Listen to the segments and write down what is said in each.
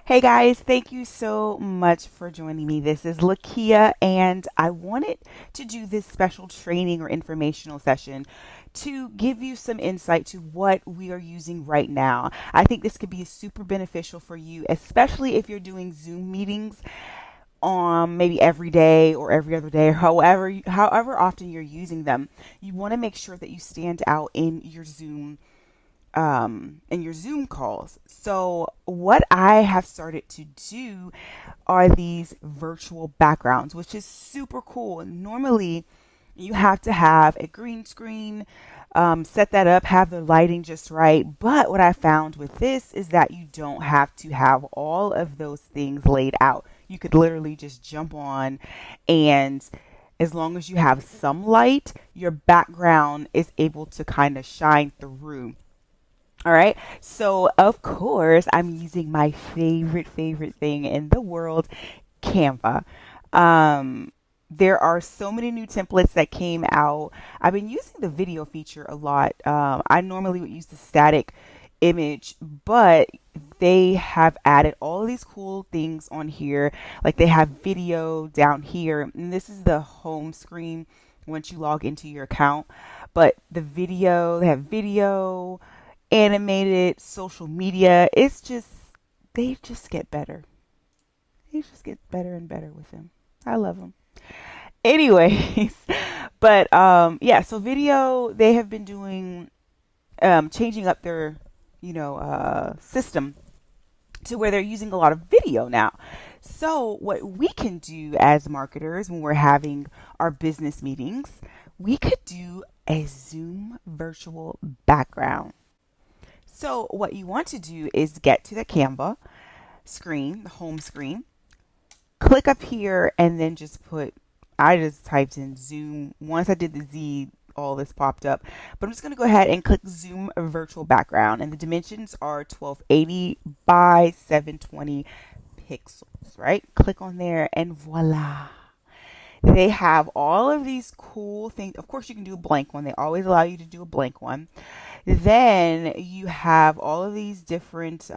Hey guys, thank you so much for joining me. This is Lakia, and I wanted to do this special training or informational session to give you some insight to what we are using right now. I think this could be super beneficial for you, especially if you're doing Zoom meetings maybe every day or every other day, or however often you're using them. You want to make sure that you stand out in your Zoom calls. So, what I have started to do are these virtual backgrounds, which is super cool. Normally, you have to have a green screen, set that up, have the lighting just right. But what I found with this is that you don't have to have all of those things laid out. You could literally just jump on, and as long as you have some light, your background is able to kind of shine through. All right. So, of course, I'm using my favorite thing in the world, Canva. Um, there are so many new templates that came out. I've been using the video feature a lot. I normally would use the static image, but they have added all of these cool things on here. Like they have video down here, and this is the home screen once you log into your account. But they have video, animated, social media. They just get better. They just get better and better with them. I love them. Anyways, but yeah, so video, they have been doing, changing up their, system to where they're using a lot of video now. So, what we can do as marketers when we're having our business meetings, we could do a Zoom virtual background. So what you want to do is get to the Canva screen, the home screen, click up here and then I just typed in Zoom. Once I did the Z, all this popped up. But I'm just going to go ahead and click Zoom virtual background. And the dimensions are 1280 by 720 pixels, right? Click on there and voila. They have all of these cool things. Of course, you can do a blank one. They always allow you to do a blank one. Then you have all of these different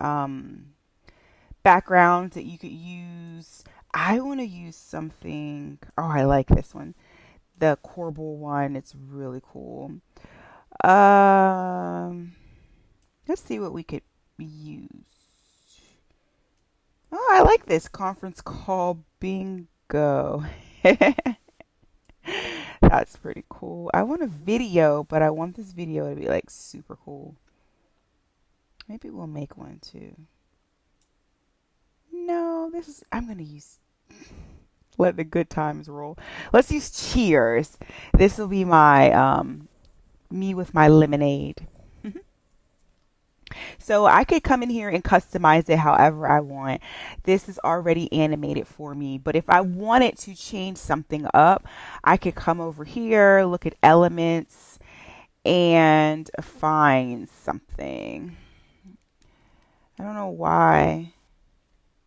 backgrounds that you could use. I want to use something. Oh, I like this one. The corbel one. It's really cool. Um, let's see what we could use. Oh, I like this conference call bingo. That's pretty cool. I want a video, but I want this video to be like super cool. Maybe we'll make one too. No, I'm going to use, let the good times roll. Let's use cheers. This will be me with my lemonade. So I could come in here and customize it however I want. This is already animated for me, but if I wanted to change something up, I could come over here, look at elements, and find something. I don't know why.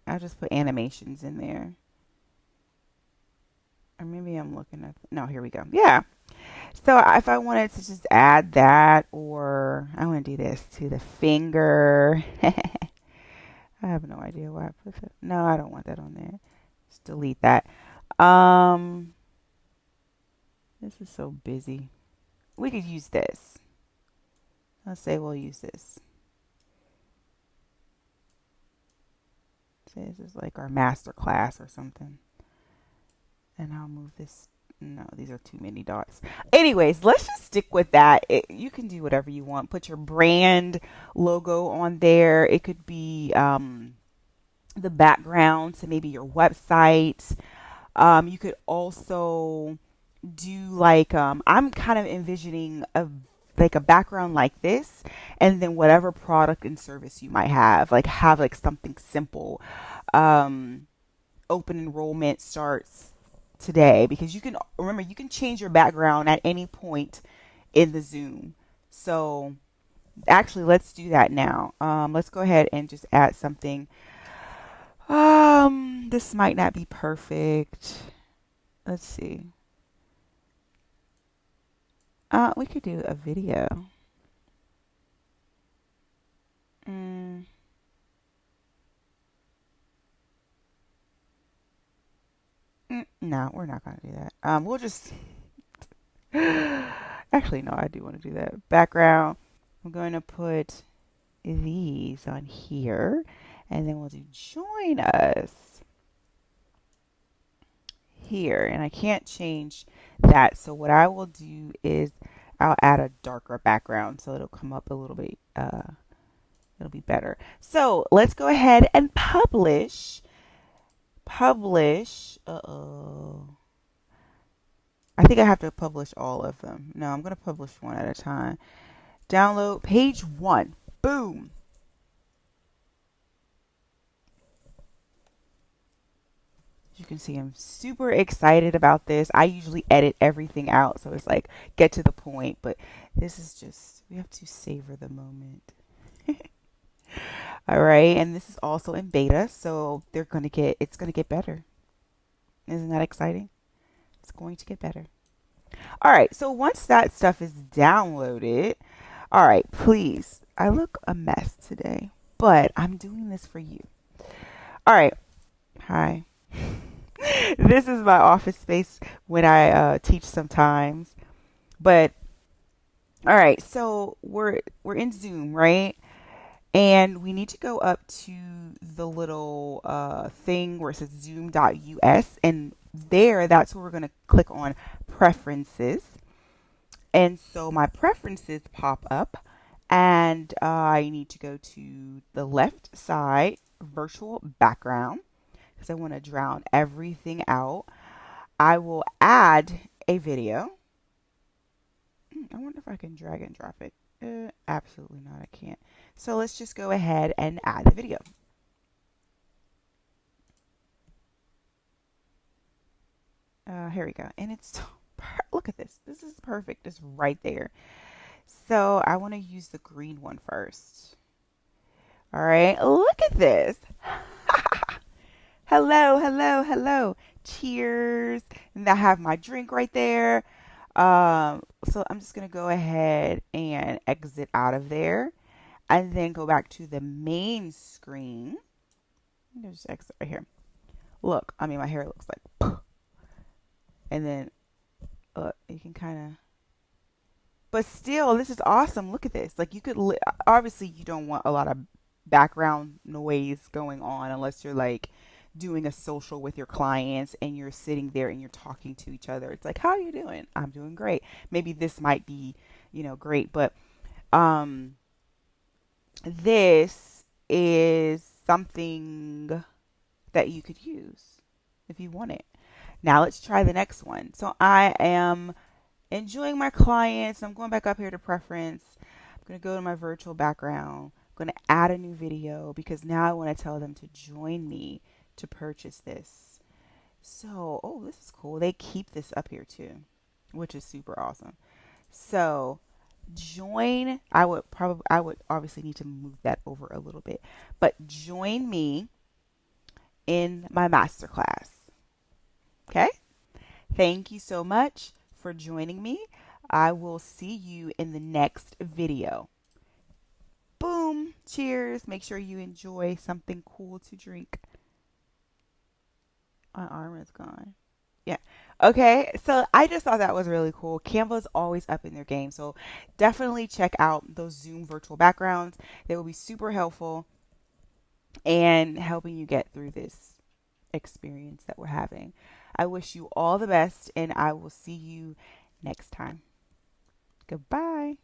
I'll just put animations in there. Or maybe I'm looking at, no, here we go. Yeah. So if I wanted to just add that, or I want to do this to the finger. I have no idea why I put that. No, I don't want that on there. Just delete that. Um, this is so busy. We could use this. Let's say we'll use this. Say this is like our master class or something. And I'll move this. No, these are too many dots. Anyways, let's just stick with that. You can do whatever you want. Put your brand logo on there. It could be the background to maybe your website. You could also do I'm kind of envisioning a background like this, and then whatever product and service you might have like something simple. Um, Open enrollment starts today, because you can change your background at any point in the Zoom. So actually, let's do that now. Let's go ahead and just add something. This might not be perfect. Let's see. We could do a video. Mm, No, we're not going to do that. We'll just, actually, no, I do want to do that. Background, I'm going to put these on here, and then we'll do join us here. And I can't change that. So what I will do is I'll add a darker background so it'll come up a little bit, it'll be better. So let's go ahead and publish. Publish. Uh-oh. I think I have to publish all of them. No, I'm going to publish one at a time. Download page 1. Boom. You can see I'm super excited about this. I usually edit everything out, so it's like get to the point, but this is just, we have to savor the moment. All right, and this is also in beta, so it's going to get better. Isn't that exciting? It's going to get better. All right, so once that stuff is downloaded, all right, please. I look a mess today, but I'm doing this for you. All right. Hi. This is my office space when I teach sometimes. But all right, so we're in Zoom, right? And we need to go up to the little thing where it says zoom.us, and there, that's where we're going to click on preferences. And so my preferences pop up, and I need to go to the left side, virtual background, because I want to drown everything out. I will add a video. I wonder if I can drag and drop it. Absolutely not, I can't. So let's just go ahead and add the video. Here we go. And it's, look at this. This is perfect. It's right there. So I want to use the green one first. All right, look at this. Hello, hello, hello. Cheers. And I have my drink right there. So I'm just going to go ahead and exit out of there and then go back to the main screen. Just exit right here. Look, I mean, my hair looks like, and then look, you can kind of, but still, this is awesome. Look at this. Like you could, obviously you don't want a lot of background noise going on unless you're like doing a social with your clients and you're sitting there and you're talking to each other. It's like, how are you doing? I'm doing great. Maybe this might be, great, but this is something that you could use if you want it. Now let's try the next one. So I am enjoying my clients. I'm going back up here to preference. I'm going to go to my virtual background. I'm going to add a new video because now I want to tell them to join me to purchase this. So, oh, this is cool. They keep this up here too, which is super awesome. So join, I would obviously need to move that over a little bit, but join me in my masterclass. Okay? Thank you so much for joining me. I will see you in the next video. Boom. Cheers. Make sure you enjoy something cool to drink. My arm is gone. Yeah. Okay. So I just thought that was really cool. Canva's always up in their game. So definitely check out those Zoom virtual backgrounds. They will be super helpful and helping you get through this experience that we're having. I wish you all the best, and I will see you next time. Goodbye.